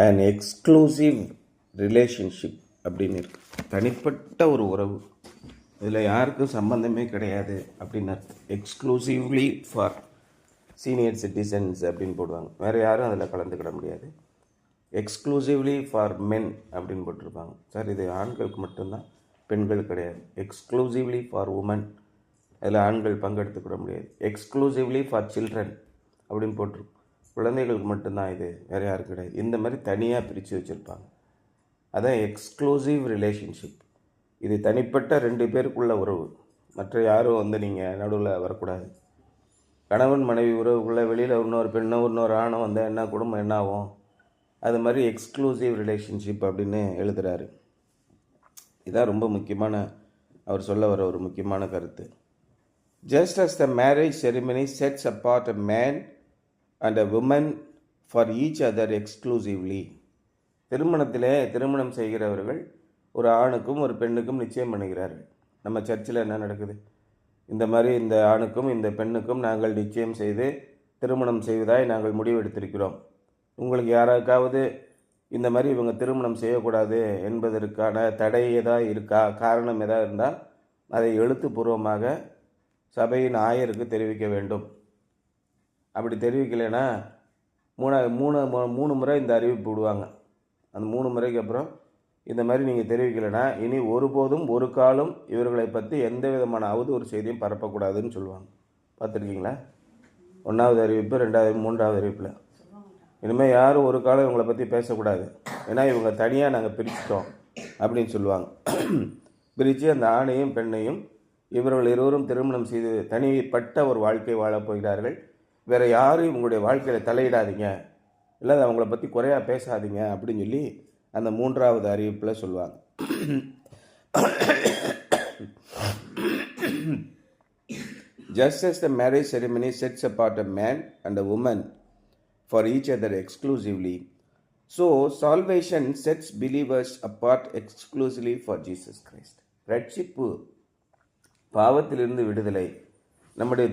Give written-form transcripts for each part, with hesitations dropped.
And exclusive relationship அப்படின்னு இருக்கு. தனிப்பட்ட ஒரு உறவு, இதில் யாருக்கும் சம்பந்தமே கிடையாது அப்படின்னு அர்த்தம். எக்ஸ்க்ளூசிவ்லி ஃபார் சீனியர் சிட்டிசன்ஸ் அப்படின்னு போடுவாங்க, வேறு யாரும் அதில் கலந்துக்கிட முடியாது. எக்ஸ்க்ளூசிவ்லி ஃபார் மென் அப்படின்னு போட்டிருப்பாங்க. சார் இது ஆண்களுக்கு மட்டும்தான், பெண்கள் கிடையாது. எக்ஸ்க்ளூசிவ்லி ஃபார் உமன், அதில் ஆண்கள் பங்கெடுத்துக்கிட முடியாது. எக்ஸ்க்ளூசிவ்லி ஃபார் சில்ட்ரன் அப்படின்னு போட்டிருக்கும், குழந்தைகளுக்கு மட்டும்தான் இது, வேறு யாரும் கிடையாது. இந்த மாதிரி தனியாக பிரித்து வச்சுருப்பாங்க. அதான் எக்ஸ்க்ளூசிவ் ரிலேஷன்ஷிப். இது தனிப்பட்ட 2 பேருக்குள்ள உறவு, மற்ற யாரும் நீங்கள் நடுவில் வரக்கூடாது. கணவன் மனைவி உறவுக்குள்ளே வெளியில் இன்னொரு பெண்ணோ இன்னொரு ஆணோ வந்தால் என்ன குடும்பம் என்ன ஆகும்? அது மாதிரி எக்ஸ்க்ளூசிவ் ரிலேஷன்ஷிப் அப்படின்னு எழுதுகிறாரு. இதான் ரொம்ப முக்கியமான, அவர் சொல்ல வர ஒரு முக்கியமான கருத்து. Just as the marriage ceremony sets apart a man and a woman for each other exclusively. திருமணம் செய்கிறவர்கள் ஒரு ஆணுக்கும் ஒரு பெண்ணுக்கும் நிச்சயம் பண்ணுகிறார்கள். நம்ம சர்ச்சில் என்ன நடக்குது? இந்த மாதிரி இந்த ஆணுக்கும் இந்த பெண்ணுக்கும் நாங்கள் நிச்சயம் செய்து திருமணம் செய்வதாய் நாங்கள் முடிவெடுத்திருக்கிறோம். உங்களுக்கு யாராக்காவது இந்த மாதிரி இவங்க திருமணம் செய்யக்கூடாது என்பதற்கான தடை ஏதாவது இருக்கா, காரணம் ஏதாவது இருந்தால் அதை எழுத்துப்பூர்வமாக சபையின் ஆயருக்கு தெரிவிக்க வேண்டும். அப்படி தெரிவிக்கலைன்னா 3 முறை இந்த அறிவிப்பு விடுவாங்க. அந்த 3 முறைக்கு அப்புறம் இந்த மாதிரி நீங்கள் தெரிவிக்கலைன்னா இனி ஒருபோதும் ஒரு காலம் இவர்களை பற்றி எந்த விதமான அவதூறு செய்தியும் பரப்பக்கூடாதுன்னு சொல்லுவாங்க. பார்த்துருக்கீங்களா? 1வது அறிவிப்பு, 2வது, 3வது அறிவிப்பில் இனிமேல் யாரும் ஒரு காலம் இவங்களை பற்றி பேசக்கூடாது, ஏன்னா இவங்க தனியாக நாங்கள் பிரிச்சிட்டோம் அப்படின்னு சொல்லுவாங்க. பிரித்து அந்த ஆணையும் பெண்ணையும் இவர்கள் இருவரும் திருமணம் செய்து தனிப்பட்ட ஒரு வாழ்க்கை வாழப் போகிறார்கள். வேறு யாரும் இவங்களுடைய வாழ்க்கையில் தலையிடாதீங்க, இல்லை அவங்கள பற்றி குறையாக பேசாதீங்க அப்படின்னு சொல்லி அந்த 3வது அறிவிப்பில் சொல்லுவாங்க. Just as the marriage ceremony sets apart a man and a woman for each other exclusively, so salvation sets believers apart exclusively for Jesus Christ. ரட்சிப்பு, பாவத்திலிருந்து விடுதலை, நம்முடைய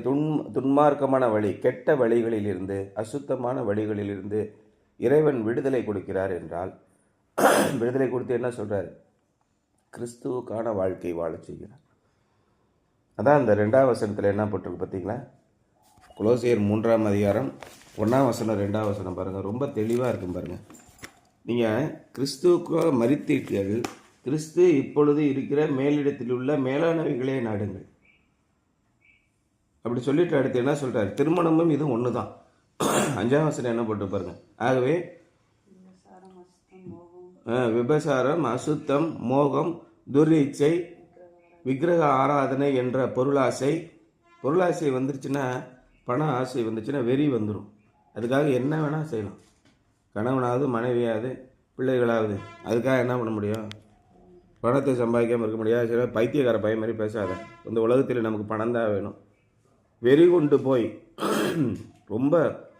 துன்மார்க்கமான வழி, கெட்ட வழிகளிலிருந்து, அசுத்தமான வழிகளிலிருந்து இறைவன் விடுதலை கொடுக்கிறார் என்றால், விடுதலை கொடுத்து என்ன சொல்கிறார்? கிறிஸ்துவுக்கான வாழ்க்கை வாழ செய்கிறார். அதான் அந்த 2வது வசனத்தில் என்ன போட்டிருக்கு பார்த்தீங்களா? கொலோசியர் 3ஆம் அதிகாரம் 1ஆம் வசனம் 2ஆம் வசனம் பாருங்கள், ரொம்ப தெளிவாக இருக்கும் பாருங்கள். நீங்கள் கிறிஸ்துவுக்காக மரித்தீர்கள், கிறிஸ்து இப்பொழுது இருக்கிற மேலிடத்தில் உள்ள மேலானவைகளே நாடுங்கள் அப்படி சொல்லிட்டு அடுத்து என்ன சொல்கிறார்? திருமணமும் இது ஒன்று தான். 5ஆம் வசனம் என்ன போட்டு பாருங்கள். ஆகவே விபசாரம், அசுத்தம், மோகம், துர்இச்சை, விக்கிரக ஆராதனை என்ற பொருளாசை வந்துருச்சுன்னா, பண ஆசை வந்துச்சுன்னா வெறி வந்துடும். அதுக்காக என்ன வேணால் செய்யலாம். கணவனாவது மனைவியாவது பிள்ளைகளாவது அதுக்காக என்ன பண்ண முடியும்? பணத்தை சம்பாதிக்காமல் இருக்க முடியாது. சில பைத்தியக்கார பையன் மாதிரி பேசாத. இந்த உலகத்தில் நமக்கு பணம் தான் வேணும். வெறி கொண்டு போய் ரொம்ப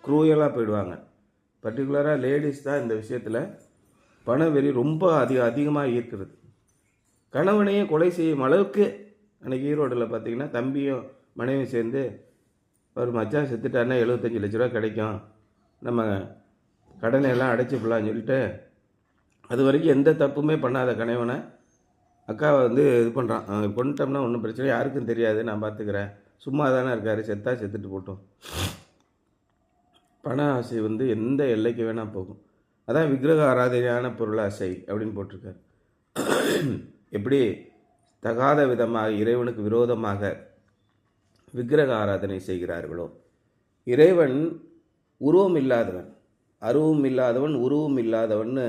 குரூயலாக போயிடுவாங்க. பர்டிகுலராக லேடிஸ் தான் இந்த விஷயத்தில் பண வெறி ரொம்ப அதிகமாக ஈர்க்கிறது. கணவனையே கொலை செய்யும் அளவுக்கு அன்றைக்கி ஈரோடில் பார்த்திங்கன்னா தம்பியும் மனைவியும் சேர்ந்து ஒரு மச்சான் செத்துட்டாருன்னா 75 லட்ச ரூபா கிடைக்கும், நம்ம கடனை எல்லாம் அடைச்சிப்பலான்னு சொல்லிட்டு அது வரைக்கும் எந்த தப்புமே பண்ணாத கணவனை அக்காவை இது பண்ணுறான். கொண்டுட்டோம்னா ஒன்றும் பிரச்சனை, யாருக்கும் தெரியாது, நான் பார்த்துக்கிறேன், சும்மா தானே இருக்கார், செத்துட்டு போட்டோம். பண ஆசை எந்த எல்லைக்கு வேணால் போகும். அதான் விக்கிரக ஆராதனையான பொருளாசை அப்படின்னு போட்டிருக்காரு. எப்படி தகாத விதமாக இறைவனுக்கு விரோதமாக விக்கிரக ஆராதனை செய்கிறார்களோ, இறைவன் உருவம் இல்லாதவன், அருவம் இல்லாதவன், உருவம் இல்லாதவன்னு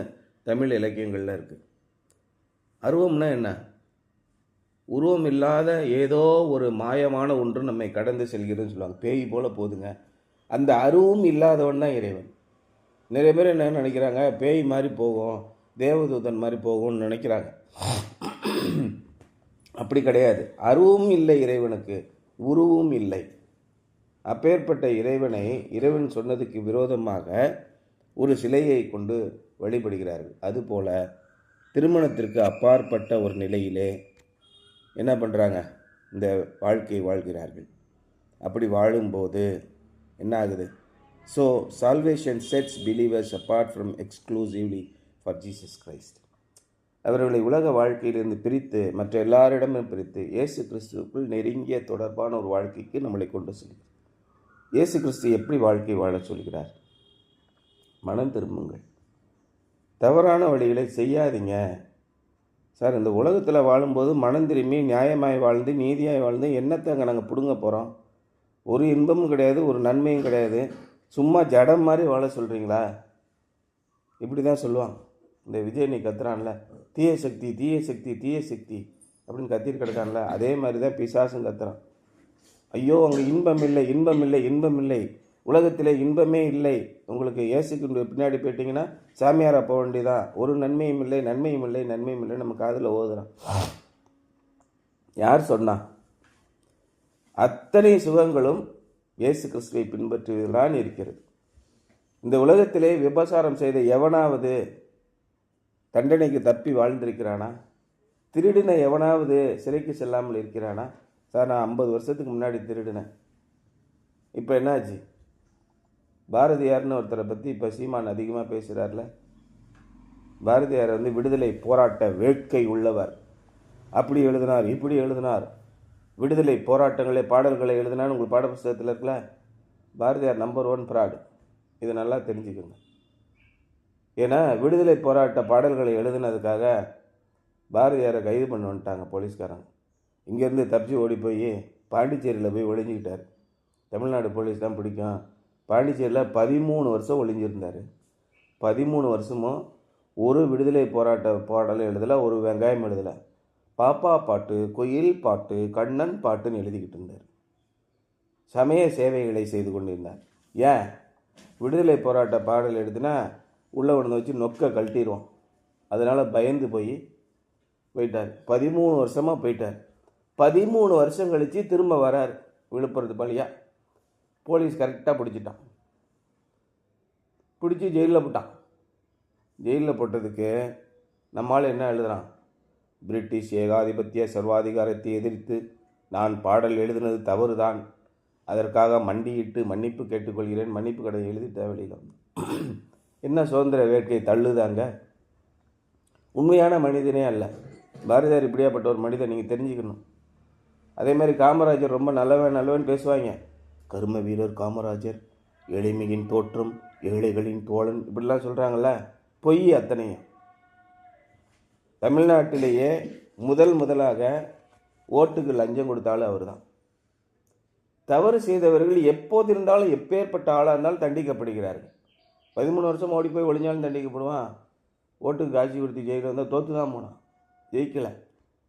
தமிழ் இலக்கியங்களில் இருக்குது. அருவம்னா என்ன? உருவம் இல்லாத ஏதோ ஒரு மாயமான ஒன்று நம்மை கடந்து செல்கிறதுன்னு சொல்லுவாங்க. பேய் போல போதுங்க. அந்த அருவம் இல்லாதவன் தான் இறைவன். நிறைய பேர் என்ன நினைக்கிறாங்க, பேய் மாதிரி போகும், தேவதூதன் மாதிரி போகும்னு நினைக்கிறாங்க. அப்படி கிடையாது. அருவும் இல்லை இறைவனுக்கு, உருவும் இல்லை. அப்பேற்பட்ட இறைவன் சொன்னதுக்கு விரோதமாக ஒரு சிலையை கொண்டு வழிபடுகிறார்கள். அதுபோல திருமணத்திற்கு அப்பாற்பட்ட ஒரு நிலையிலே என்ன பண்ணுறாங்க? இந்த வாழ்க்கையை வாழ்கிறார்கள். அப்படி வாழும்போது என்ன ஆகுது? So salvation sets believers apart from exclusively for Jesus Christ. அவர்களை உலக வாழ்க்கையிலிருந்து பிரித்து மற்ற எல்லாரிடமும் பிரித்து இயேசு கிறிஸ்துவுக்குள் நெருங்கிய தொடர்பான ஒரு வாழ்க்கைக்கு நம்மளை கொண்டு செல்கிறார். இயேசு கிறிஸ்து எப்படி வாழ்க்கை வாழச் சொல்கிறார்? மனம் திரும்புங்கள், தவறான வழிகளை செய்யாதீங்க. சார், இந்த உலகத்தில் வாழும்போது மனம் திரும்பி நியாயமாய் வாழ்ந்து நீதியாய் வாழ்ந்து என்னத்தை நாங்கள் பிடுங்க போகிறோம்? ஒரு இன்பமும் கிடையாது, ஒரு நன்மையும் கிடையாது. சும்மா ஜடம் மாதிரி வாழ சொல்கிறீங்களா? இப்படி தான் சொல்லுவாங்க. இந்த விஜய் நீ கத்துறான்ல, தீய சக்தி தீய சக்தி தீய சக்தி அப்படின்னு கத்திட்டு கிடக்கான்ல, அதே மாதிரி தான் பிசாசும் கத்துறான். ஐயோ, அங்கே இன்பம் இல்லை இன்பம் இல்லை இன்பம் இல்லை, உலகத்தில் இன்பமே இல்லை. உங்களுக்கு இயேசுக்கு பின்னாடி போயிட்டீங்கன்னா சாமியாரா போக வேண்டியதான். ஒரு நன்மையும் இல்லை நன்மையும் இல்லை நன்மையும் இல்லை நம்ம காதில் ஓதுறான். யார் சொன்னா? அத்தனை சுகங்களும் இயேசு கிறிஸ்துவை பின்பற்றுவதில்தான் இருக்கிறது. இந்த உலகத்திலே விபசாரம் செய்த எவனாவது தண்டனைக்கு தப்பி வாழ்ந்திருக்கிறானா? திருடின எவனாவது சிறைக்கு செல்லாமல் இருக்கிறானா? சார், நான் 50 வருஷத்துக்கு முன்னாடி திருடினேன். இப்போ என்னாச்சு? பாரதியார்னு ஒருத்தரை பற்றி இப்போ சீமான் அதிகமாக பேசுகிறார்ல. பாரதியார் விடுதலை போராட்ட வேட்கை உள்ளவர், அப்படி எழுதினார் இப்படி எழுதினார், விடுதலை போராட்டங்களே பாடல்களை எழுதினான்னு உங்களுக்கு பாட புஸ்தகத்தில் இருக்கல. Bharathiyar number 1 fraud. இதை நல்லா தெரிஞ்சுக்கோங்க. ஏன்னா விடுதலை போராட்ட பாடல்களை எழுதினதுக்காக பாரதியாரை கைது பண்ண வந்துட்டாங்க போலீஸ்காரங்க. இங்கேருந்து தப்பிச்சு ஓடி போய் பாண்டிச்சேரியில் போய் ஒளிஞ்சிக்கிட்டார். தமிழ்நாடு போலீஸ் தான் பிடிக்கும். பாண்டிச்சேரியில் 13 வருஷம் ஒளிஞ்சிருந்தார். 13 வருஷமும் ஒரு விடுதலை போராட்ட பாடல் எழுதலை, ஒரு வெங்காயம் எழுதலை. பாப்பா பாட்டு, குயில் பாட்டு, கண்ணன் பாட்டுன்னு எழுதிக்கிட்டு இருந்தார். சமய சேவைகளை செய்து கொண்டிருந்தார். ஏன்? விடுதலை போராட்ட பாடல் எழுதுனா உள்ளே ஒன்று வச்சு நொக்க கழட்டிடுவோம். அதனால் பயந்து போயிட்டார். 13 வருஷமாக போயிட்டார். 13 வருஷம் கழித்து திரும்ப வரார் விழுப்புரத்து பழியா. போலீஸ் கரெக்டாக பிடிச்சிட்டான். பிடிச்சி ஜெயிலில் போட்டான். ஜெயிலில் போட்டதுக்கு நம்மளால் என்ன எழுதுறான்? பிரிட்டிஷ் ஏகாதிபத்திய சர்வாதிகாரத்தை எதிர்த்து நான் பாடல் எழுதினது தவறு தான், அதற்காக மண்டியிட்டு மன்னிப்பு கேட்டுக்கொள்கிறேன். மன்னிப்பு கடை எழுதி தேவையில்லை. என்ன சுதந்திர வேட்கை தள்ளுதாங்க? உண்மையான மனிதனே அல்ல. பாரதியார் இப்படியாப்பட்ட ஒரு மனிதன், நீங்கள் தெரிஞ்சுக்கணும். அதே மாதிரி காமராஜர் ரொம்ப நல்லவன் பேசுவாங்க. கர்ம வீரர் காமராஜர், எளிமையின் தோற்றம், ஏழைகளின் தோழன், இப்படிலாம் சொல்கிறாங்கல்ல. பொய் அத்தனையும். தமிழ்நாட்டிலேயே முதலாக ஓட்டுக்கு லஞ்சம் கொடுத்தாலும் அவர் தான். தவறு செய்தவர்கள் எப்போது இருந்தாலும் எப்பேற்பட்ட ஆளாக இருந்தாலும் தண்டிக்கப்படுகிறார்கள். 13 வருஷம் ஓடி போய் ஒளிஞ்சாலும் தண்டிக்கப்படுவான். ஓட்டுக்கு காட்சி கொடுத்து ஜெயிக்க வந்தால் தோற்று தான் போனான், ஜெயிக்கலை.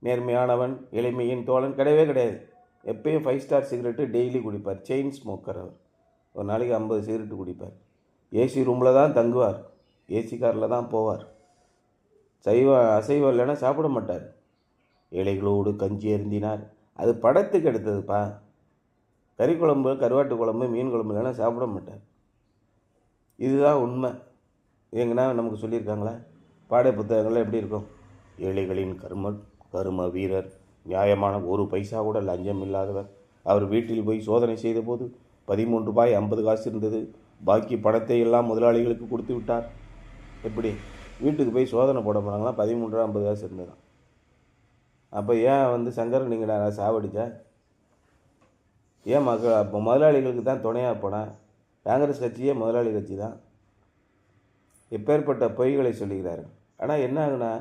நேர்மையானவன், எளிமையின் தோழன் கிடையவே கிடையாது. எப்பயும் 5 ஸ்டார் சிகரெட்டு டெய்லி குடிப்பார். செயின் ஸ்மோக்கர் அவர். ஒரு நாளைக்கு 50 சிகரெட்டு குடிப்பார். ஏசி ரூமில் தான் தங்குவார், ஏசி காரில் தான் போவார். அசைவம் இல்லைன்னா சாப்பிட மாட்டார். ஏழைகளோடு கஞ்சி அருந்தினார். அது படத்துக்கு எடுத்ததுப்பா. கறி குழம்பு, கருவாட்டு குழம்பு, மீன் குழம்பு இல்லைன்னா சாப்பிட மாட்டார். இதுதான் உண்மை. எங்கன்னா நமக்கு சொல்லியிருக்காங்களா? பாட புத்தகங்கள்லாம் எப்படி இருக்கும்? ஏழைகளின் கரும வீரர், நியாயமான ஒரு பைசா கூட லஞ்சம் இல்லாதவர். அவர் வீட்டில் போய் சோதனை செய்த போது 13 ரூபாய் 50 காசு இருந்தது. பாக்கி பணத்தை எல்லாம் முதலாளிகளுக்கு கொடுத்து விட்டார். எப்படி? வீட்டுக்கு போய் சோதனை போட போகிறாங்களா? 13 ரூபா 50 காசு இருந்ததான். அப்போ ஏன் சங்கரன் நீங்கள் நான் சாவடிச்சா? ஏன் மக்கள் அப்போ முதலாளிகளுக்கு தான் துணையாக போனேன்? காங்கிரஸ் கட்சியே முதலாளி கட்சி தான். எப்பேற்பட்ட பொய்களை சொல்லுகிறாரு. ஆனால் என்ன ஆகுனா,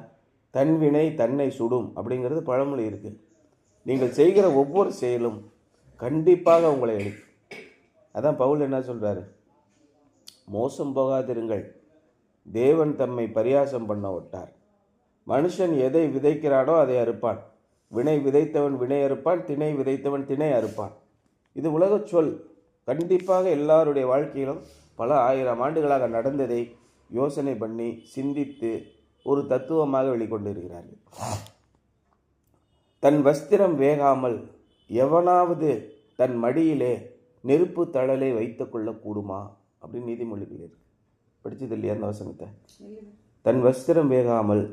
தன்வினை தன்னை சுடும் அப்படிங்கிறது பழமொழி இருக்குது. நீங்கள் செய்கிற ஒவ்வொரு செயலும் கண்டிப்பாக உங்களை எடுக்கும். அதான் பவுல் என்ன சொல்கிறாரு? மோசம் போகாதிருங்கள், தேவன் தம்மை பரியாசம் பண்ண விட்டார். மனுஷன் எதை விதைக்கிறானோ அதை அறுப்பான். வினை விதைத்தவன் வினை அறுப்பான், திணை விதைத்தவன் திணை அறுப்பான். இது உலக சொல். கண்டிப்பாக எல்லாருடைய வாழ்க்கையிலும் பல 1000 ஆண்டுகளாக நடந்ததை யோசனை பண்ணி சிந்தித்து ஒரு தத்துவமாக வெளிக்கொண்டிருக்கிறார்கள். தன் வஸ்திரம் வேகாமல் எவனாவது தன் மடியிலே நெருப்பு தழலை வைத்து கொள்ளக்கூடுமா அப்படின்னு நீதிமொழிகள் இருக்கு. படிச்சது இல்லையா அந்த வசனத்தை? தன் வஸ்திரம் வேகாமல்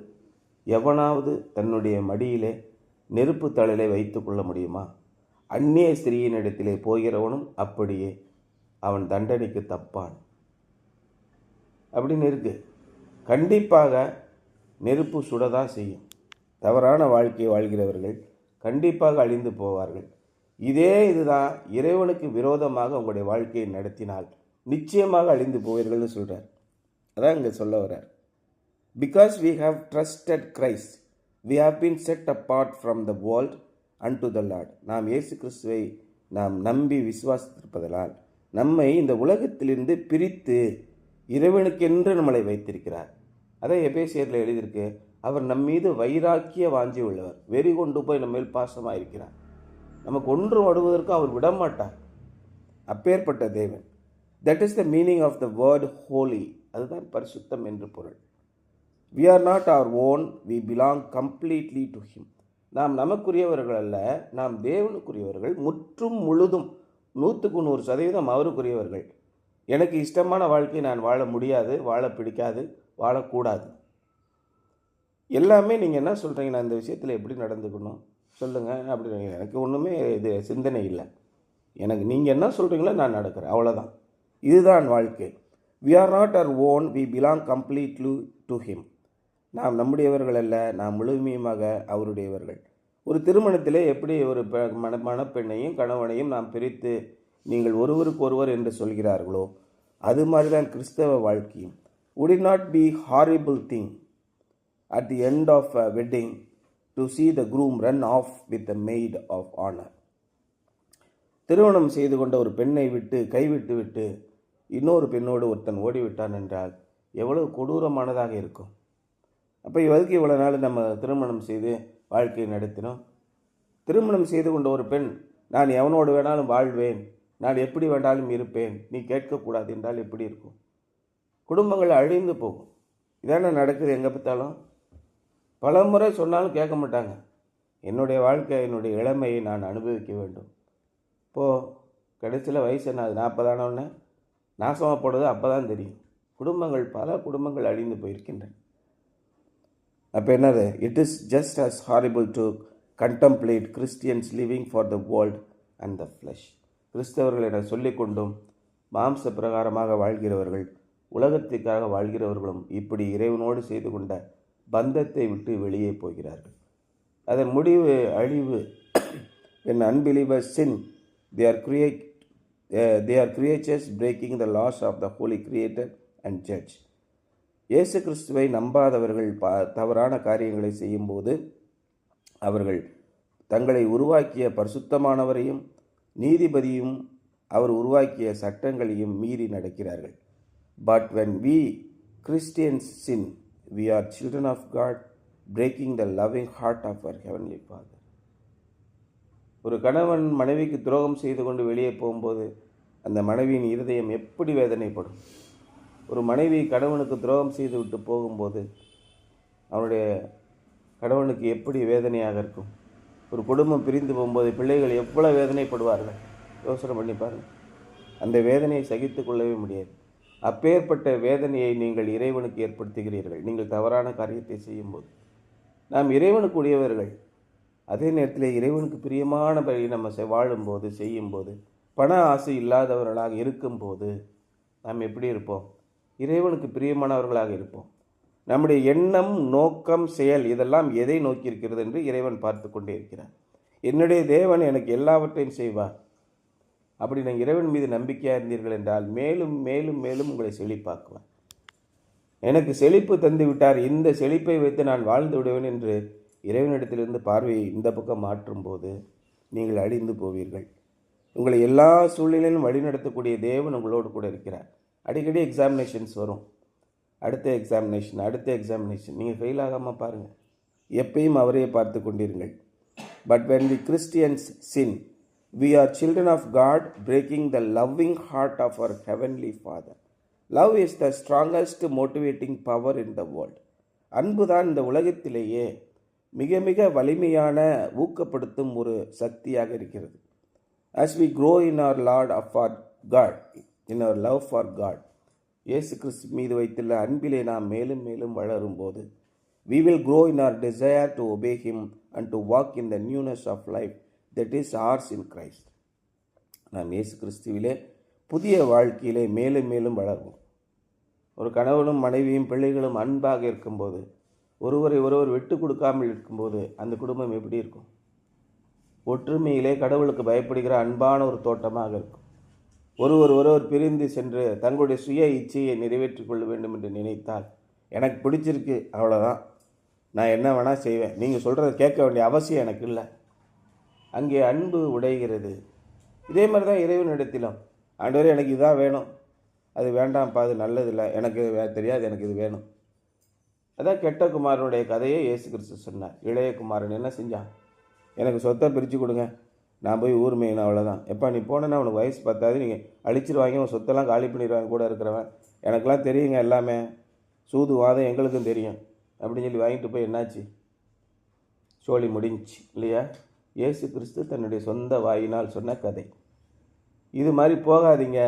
எவனாவது தன்னுடைய மடியிலே நெருப்பு தழலை வைத்து கொள்ள முடியுமா? அந்நிய ஸ்திரீயின் இடத்திலே போகிறவனும் அப்படியே. அவன் தண்டனைக்கு தப்பான் அப்படின்னு இருக்கு. கண்டிப்பாக நெருப்பு சுடதான் செய்யும். தவறான வாழ்க்கையை வாழ்கிறவர்கள் கண்டிப்பாக அழிந்து போவார்கள். இதுதான் இறைவனுக்கு விரோதமாக உங்களுடைய வாழ்க்கையை நடத்தினால் நிச்சயமாக அழிந்து போவீர்கள்னு சொல்கிறார். அதான் இங்கே சொல்ல வர்றார். Because we have trusted Christ, we have been set apart from the world unto the Lord. நாம் இயேசு கிறிஸ்துவை நாம் நம்பி விசுவாசித்திருப்பதனால் நம்மை இந்த உலகத்திலிருந்து பிரித்து இறைவனுக்கென்று நம்மளை வைத்திருக்கிறார். அதை எபேசியரில் எழுதியிருக்கு. அவர் நம் மீது வைராக்கிய வாஞ்சி உள்ளவர், வெறி கொண்டு போய் நம்ம மேல் பாசமாக இருக்கிறார். நமக்கு ஒன்று வருவதற்கு அவர் விடமாட்டார். அப்பேற்பட்ட தேவன். That is the meaning of the word holy. அதுதான் பரிசுத்தம் என்று பொருள். We are not our own, we belong completely to him. நாம் நமக்குரியவர்கள் அல்ல, நாம் தேவனுக்குரியவர்கள். முற்றும் முழுதும் 100% அவருக்குரியவர்கள். எனக்கு இஷ்டமான வாழ்க்கையை நான் வாழ முடியாது, வாழ பிடிக்காது, வாழக்கூடாது. எல்லாமே நீங்கள் என்ன சொல்கிறீங்க, நான் இந்த விஷயத்தில் எப்படி நடந்துக்கணும் சொல்லுங்கள் அப்படி. எனக்கு ஒன்றுமே இது சிந்தனை இல்லை. எனக்கு நீங்கள் என்ன சொல்கிறீங்களோ நான் நடக்கிறேன், அவ்வளோதான். இதுதான் வாழ்க்கை. We are not our own, we belong completely to him. நாம் நம்முடையவர்கள் அல்ல, நாம் முழுமையுமாக அவருடையவர்கள். ஒரு திருமணத்திலே எப்படி ஒரு மணப்பெண்ணையும் கணவனையும் நாம் பிரித்து நீங்கள் ஒருவருக்கு ஒருவர் என்று சொல்கிறார்களோ, அது மாதிரி தான் கிறிஸ்தவ வாழ்க்கையும். would it not be horrible thing at the end of a wedding to see the groom run off with the maid of honor? திருமணம் செய்து கொண்ட ஒரு பெண்ணை கைவிட்டு விட்டு இன்னொரு பெண்ணோடு ஒருத்தன் ஓடிவிட்டான் என்றால் எவ்வளவு கொடூரமானதாக இருக்கும். அப்போ எதுக்கு இவ்வளோ நாள் நம்ம திருமணம் செய்து வாழ்க்கையை நடத்தினோம்? திருமணம் செய்து கொண்ட ஒரு பெண், நான் எவனோடு வேணாலும் வாழ்வேன், நான் எப்படி வேண்டாலும் இருப்பேன், நீ கேட்கக்கூடாது என்றால் எப்படி இருக்கும்? குடும்பங்கள் அழிந்து போகும். இதான நடக்குது எங்கே பார்த்தாலும். பல முறை சொன்னாலும் கேட்க மாட்டாங்க. என்னுடைய வாழ்க்கை, என்னுடைய இளமையை நான் அனுபவிக்க வேண்டும். இப்போது கடைசியில் வயசு என்ன, 40 ஆனோடனே நாசமாக போடுறது அப்போ தான் தெரியும். பல குடும்பங்கள் அழிந்து போயிருக்கின்றன. அப்போ என்னது? It is just as horrible to contemplate Christians living for the world and the flesh. கிறிஸ்தவர்கள் என சொல்லிக்கொண்டும் மாம்ச பிரகாரமாக வாழ்கிறவர்கள், உலகத்திற்காக வாழ்கிறவர்களும் இப்படி இறைவனோடு செய்து கொண்ட பந்தத்தை விட்டு வெளியே போகிறார்கள். அதன் முடிவு அழிவு. when unbelievers sin, they are creatures breaking the laws of the holy creator and judge. இயேசு கிறிஸ்துவை நம்பாதவர்கள் தவறான காரியங்களை செய்யும்போது அவர்கள் தங்களை உருவாக்கிய பரிசுத்தமானவரையும் நீதிபதியும் அவர் உருவாக்கிய சட்டங்களையும் மீறி நடக்கிறார்கள். But when we Christians sin, we are children of God, breaking the loving heart of our heavenly Father. ஒரு கணவன் மனைவிக்கு துரோகம் செய்து கொண்டு வெளியே போகும்போது அந்த மனைவியின் இருதயம் எப்படி வேதனைப்படும்? ஒரு மனைவி கணவனுக்கு துரோகம் செய்து விட்டு போகும்போது அவனுடைய கணவனுக்கு எப்படி வேதனையாக இருக்கும்? ஒரு குடும்பம் பிரிந்து போகும்போது பிள்ளைகள் எவ்வளோ வேதனைப்படுவார்கள்? யோசனை பண்ணி பாருங்கள். அந்த வேதனையை சகித்து கொள்ளவே முடியாது. அப்பேற்பட்ட வேதனையை நீங்கள் இறைவனுக்கு ஏற்படுத்துகிறீர்கள் நீங்கள் தவறான காரியத்தை செய்யும்போது. நாம் இறைவனுக்கு உடையவர்கள். அதே நேரத்தில் இறைவனுக்கு பிரியமானபடி நம்ம வாழும்போது செய்யும்போது பண ஆசை இல்லாதவர்களாக இருக்கும்போது நாம் எப்படி இருப்போம்? இறைவனுக்கு பிரியமானவர்களாக இருப்போம். நம்முடைய எண்ணம், நோக்கம், செயல் இதெல்லாம் எதை நோக்கி இருக்கிறது என்று இறைவன் பார்த்து கொண்டே இருக்கிறார். என்னுடைய தேவன் எனக்கு எல்லாவற்றையும் செய்வார். அப்படி நீங்கள் இறைவன் மீது நம்பிக்கையாக இருந்தீர்கள் என்றால் மேலும் மேலும் மேலும் உங்களை செழிப்பாக்குவார். எனக்கு செழிப்பு தந்து விட்டார், இந்த செழிப்பை வைத்து நான் வாழ்ந்து விடுவேன் என்று இறைவனிடத்திலிருந்து பார்வையை இந்த பக்கம் மாற்றும்போது நீங்கள் அழிந்து போவீர்கள். உங்களை எல்லா சூழ்நிலையிலும் வழிநடத்தக்கூடிய தேவன் உங்களோடு கூட இருக்கிறார். அடிக்கடி எக்ஸாமினேஷன்ஸ் வரும். அடுத்த எக்ஸாமினேஷன் நீங்கள் ஃபெயில் ஆகாமல் பாருங்கள். எப்பயும் அவரையே பார்த்து கொண்டிருங்கள். But when we Christians sin, we are children of God, breaking the loving heart of our heavenly Father. Love is the strongest motivating power in the world. அன்புதான் இந்த உலகத்திலேயே மிக மிக வலிமையான ஊக்கப்படுத்தும் ஒரு சக்தியாக இருக்கிறது. As we grow in our Lord of our God, in our love for God, இயேசு கிறிஸ்து மீது வைத்துள்ள அன்பிலே நாம் மேலும் மேலும் வளரும்போது we will grow in our desire to obey him and to walk in the newness of life that is ours in Christ. நாம் இயேசு கிறிஸ்துவிலே புதிய வாழ்க்கையிலே மேலும் மேலும் வளர்வோம். ஒரு கணவனும் மனைவியும் பிள்ளைகளும் அன்பாக இருக்கும்போது, ஒருவரை ஒருவர் விட்டு கொடுக்காமல் இருக்கும்போது அந்த குடும்பம் எப்படி இருக்கும்? ஒற்றுமையிலே கடவுளுக்கு பயப்படுகிற அன்பான ஒரு தோட்டமாக இருக்கும். ஒருவர் பிரிந்து சென்று தங்களுடைய சுய இச்சையை நிறைவேற்றிக் கொள்ள வேண்டும் என்று நினைத்தால், எனக்கு பிடிச்சிருக்கு அவ்வளோதான், நான் என்ன வேணால் செய்வேன், நீங்கள் சொல்கிறத கேட்க வேண்டிய அவசியம் எனக்கு இல்லை, அங்கே அன்பு உடைகிறது. இதே மாதிரி தான் இறைவனிடத்திலும், ஆண்டவரே எனக்கு இதான் வேணும், அது வேண்டாம்ப்பா, அது நல்லதில்லை, எனக்கு தெரியாது, எனக்கு இது வேணும். அதான் கெட்ட குமாரனுடைய கதையை இயேசு கிறிஸ்து சொன்னார். இளைய குமாரன் என்ன செஞ்சான்? எனக்கு சொத்தை பிரித்து கொடுங்க, நான் போய் ஊர் மேயணும், அவ்வளோதான். எப்பா நீ போனேன்னா உனக்கு வயசு பத்தாது, நீங்கள் அழிச்சிருவாங்க, உன் சொத்தெல்லாம் காலி பண்ணிடுவாங்க கூட இருக்கிறவன், எனக்கெல்லாம் தெரியுங்க எல்லாமே, சூது வாதம் எங்களுக்கும் தெரியும் அப்படின்னு சொல்லி வாங்கிட்டு போய் என்னாச்சு? சோழி முடிஞ்சிச்சு இல்லையா? இயேசு கிறிஸ்து தன்னுடைய சொந்த வாயினால் சொன்ன கதை. இது மாதிரி போகாதீங்க.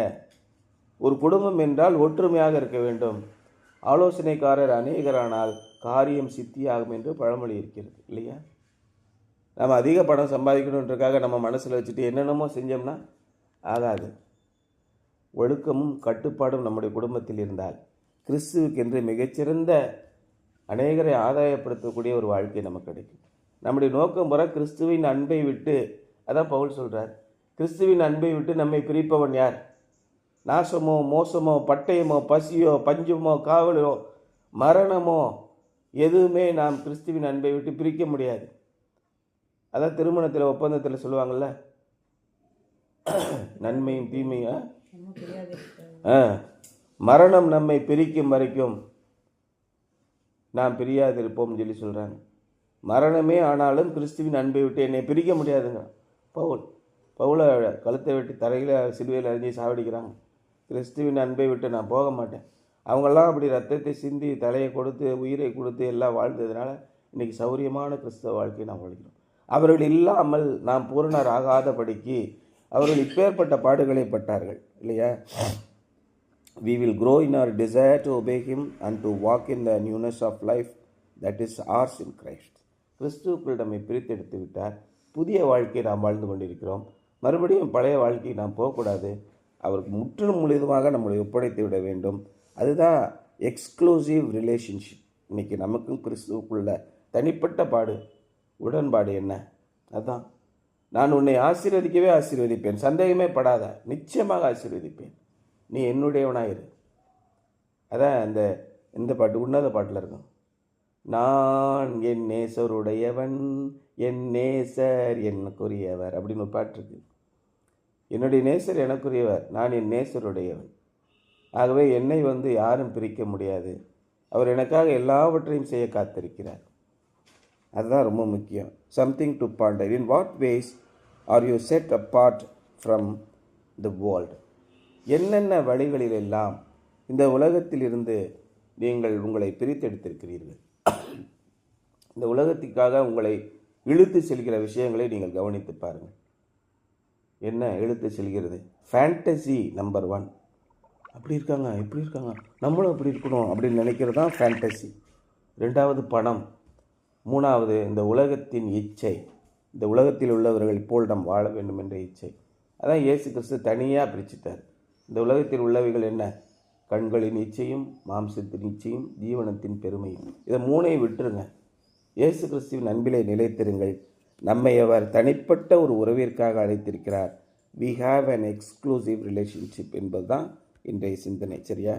ஒரு குடும்பம் என்றால் ஒற்றுமையாக இருக்க வேண்டும். ஆலோசனைக்காரர் அநேகரானால் காரியம் சித்தியாகும் என்று பழமொழி இருக்கிறது இல்லையா? நம்ம அதிக பணம் சம்பாதிக்கணுன்றக்காக நம்ம மனசில் வச்சுட்டு என்னென்னமோ செஞ்சோம்னா ஆகாது. ஒழுக்கமும் கட்டுப்பாடும் நம்முடைய குடும்பத்தில் இருந்தால் கிறிஸ்துவுக்கென்று மிகச்சிறந்த அநேகரை ஆதாயப்படுத்தக்கூடிய ஒரு வாழ்க்கை நமக்கு கிடைக்கும். நம்முடைய நோக்கம் வர கிறிஸ்துவின் அன்பை விட்டு, அதான் பவுல் சொல்கிறார், கிறிஸ்துவின் அன்பை விட்டு நம்மை பிரிப்பவன் யார்? நாசமோ மோசமோ பட்டயமோ பசியோ பஞ்சமோ காவலோ மரணமோ எதுவுமே நாம் கிறிஸ்துவின் அன்பை விட்டு பிரிக்க முடியாது. அதான் திருமணத்தில் ஒப்பந்தத்தில் சொல்லுவாங்கள்ல, நன்மையும் தீமையும் மரணம் நம்மை பிரிக்கும் வரைக்கும் நாம் பிரியாதிருப்போம்னு சொல்லி சொல்கிறாங்க. மரணமே ஆனாலும் கிறிஸ்துவின் அன்பை விட்டு என்னை பிரிக்க முடியாதுங்க. பவுலை கழுத்தை வெட்டி தரையில் சிலுவையில் அறிஞ்சு சாவடிக்கிறாங்க. கிறிஸ்துவின் அன்பை விட்டு நான் போக மாட்டேன். அவங்கெல்லாம் அப்படி ரத்தத்தை சிந்தி தலையை கொடுத்து உயிரை கொடுத்து எல்லாம் வாழ்ந்ததுனால இன்றைக்கி சௌரியமான கிறிஸ்தவ வாழ்க்கையை நாம் வாழ்கிறோம். அவர்கள் இல்லாமல் நாம் பூரணர் ஆகாதபடிக்கு அவர்கள் இப்பேற்பட்ட பாடுகளை பட்டார்கள் இல்லையா? We will grow in our desire to obey him and to walk in the newness of life that is ours in Christ. கிறிஸ்துவுக்குள் நம்மை பிரித்தெடுத்து விட்டார். புதிய வாழ்க்கையை நாம் வாழ்ந்து கொண்டிருக்கிறோம். மறுபடியும் பழைய வாழ்க்கையை நாம் போகக்கூடாது. அவருக்கு முற்றிலும் முழுதுமாக நம்மளை ஒப்படைத்து விட வேண்டும். அதுதான் எக்ஸ்க்ளூசிவ் ரிலேஷன்ஷிப். இன்றைக்கி நமக்கும் கிறிஸ்துவுக்குள்ள தனிப்பட்ட உடன்பாடு என்ன? அதுதான், நான் உன்னை ஆசீர்வதிக்கவே ஆசீர்வதிப்பேன், சந்தேகமே படாத, நிச்சயமாக ஆசீர்வதிப்பேன், நீ என்னுடையவனாயிரு. அதான் இந்த பாட்டு உன்னத பாட்டில் இருக்கும். நான் என் நேசருடையவன், என் நேசர் எனக்குரியவர் அப்படின்னு ஒரு பாட்டு இருக்கு. என்னுடைய நேசர் எனக்குரியவர், நான் என் நேசருடையவன். ஆகவே என்னை யாரும் பிரிக்க முடியாது. அவர் எனக்காக எல்லாவற்றையும் செய்ய காத்திருக்கிறார். அதுதான் ரொம்ப முக்கியம். Something to ponder. In what ways are you set apart from the world? என்னென்ன வழிகளிலெல்லாம் இந்த உலகத்திலிருந்து நீங்கள் உங்களை பிரித்தெடுத்திருக்கிறீர்கள்? இந்த உலகத்திற்காக உங்களை இழுத்து செல்கிற விஷயங்களை நீங்கள் கவனித்து பாருங்கள். என்ன இழுத்து செல்கிறது? Fantasy number 1. அப்படி இருக்காங்க, இப்படி இருக்காங்க, நம்மளும் அப்படி இருக்கணும் அப்படின்னு நினைக்கிறது தான் ஃபேண்டசி. 2வது பணம். 3வது இந்த உலகத்தின் இச்சை. இந்த உலகத்தில் உள்ளவர்கள் போல் நாம் வாழ வேண்டும் என்ற இச்சை. அதான் இயேசு கிறிஸ்து தனியாக பிரிச்சுட்டார். இந்த உலகத்தில் உள்ளவைகள் என்ன? கண்களின் இச்சையும், மாம்சத்தின் இச்சையும், ஜீவனத்தின் பெருமையும். இதை 3ஐயும் விட்டுருங்க. இயேசு கிறிஸ்துவின் அன்பிலே நிலைத்திருங்கள். நம்மை அவர் தனிப்பட்ட ஒரு உறவிற்காக அழைத்திருக்கிறார். We have an exclusive relationship என்பது தான் இன்றைய சிந்தனை. சரியா?